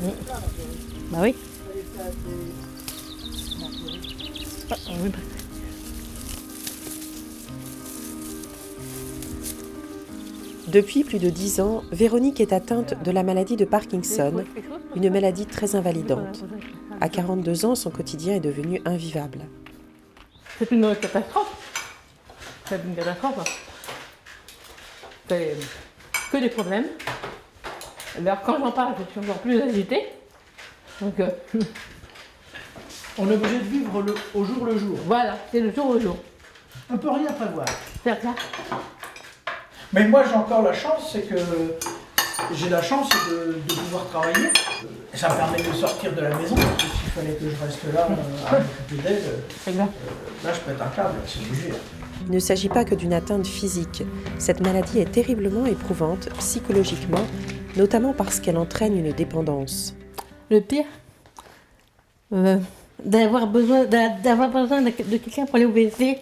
Mm. Bah oui. Ah, oui. Depuis plus de 10 ans, Véronique est atteinte de la maladie de Parkinson, une maladie très invalidante. À 42 ans, son quotidien est devenu invivable. C'est une catastrophe. C'est une catastrophe. C'est que des problèmes. Alors quand j'en parle, je suis encore plus agitée. Donc On est obligé de vivre au jour le jour. voilà, c'est le jour au jour. On ne peut rien prévoir. C'est ça. Mais moi j'ai encore la chance, c'est que j'ai la chance de pouvoir travailler. Ça me permet de sortir de la maison, parce que s'il fallait que je reste là à m'occuper d'elle, C'est clair. là je pète un câble, c'est obligé. Il ne s'agit pas que d'une atteinte physique. Cette maladie est terriblement éprouvante psychologiquement, notamment parce qu'elle entraîne une dépendance. Le pire, d'avoir besoin de quelqu'un pour aller au WC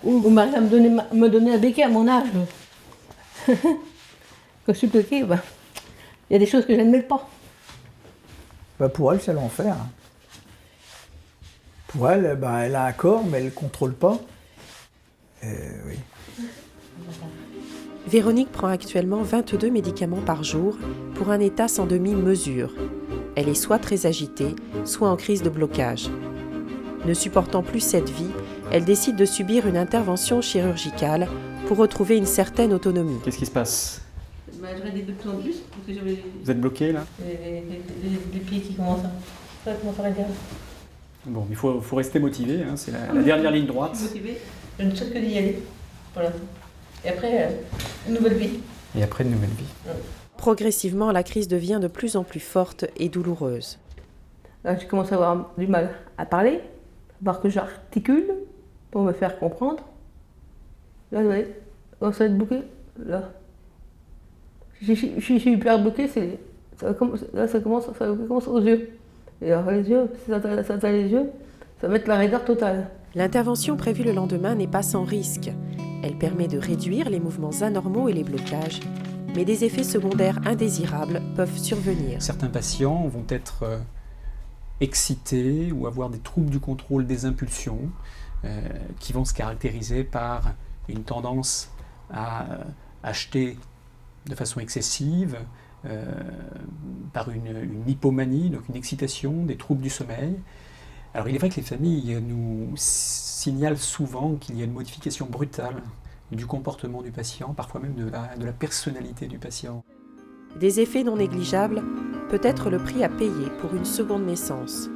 ou Maria me donner un béquet à mon âge. Quand je suis bloquée, il y a des choses que je n'admets pas. Bah pour elle, c'est l'enfer. Pour elle, elle a un corps, mais elle ne le contrôle pas. Oui. Véronique prend actuellement 22 médicaments par jour pour un état sans demi-mesure. Elle est soit très agitée, soit en crise de blocage. Ne supportant plus cette vie, elle décide de subir une intervention chirurgicale pour retrouver une certaine autonomie. Qu'est-ce qui se passe? J'aurais des douleurs en plus, parce que j'avais Vous êtes bloqué là? les pieds qui commencent à regarder. Bon, il faut rester motivé, hein, c'est la dernière ligne droite. Je suis motivée, je ne souhaite que d'y aller. Voilà. Et après, une nouvelle vie. Et après, une nouvelle vie. Progressivement, la crise devient de plus en plus forte et douloureuse. Là, je commence à avoir du mal à parler, à voir que j'articule pour me faire comprendre. Là, vous voyez, quand ça va être bloqué, là. Je suis hyper bloqué, ça commence aux yeux. Et alors les yeux, si ça atteint les yeux, ça va mettre la raideur totale. L'intervention prévue le lendemain n'est pas sans risque. Elle permet de réduire les mouvements anormaux et les blocages, mais des effets secondaires indésirables peuvent survenir. Certains patients vont être excités ou avoir des troubles du contrôle des impulsions qui vont se caractériser par une tendance à acheter de façon excessive, par une hypomanie, donc une excitation, des troubles du sommeil. Alors il est vrai que les familles nous signalent souvent qu'il y a une modification brutale du comportement du patient, parfois même de la personnalité du patient. Des effets non négligeables peut être le prix à payer pour une seconde naissance.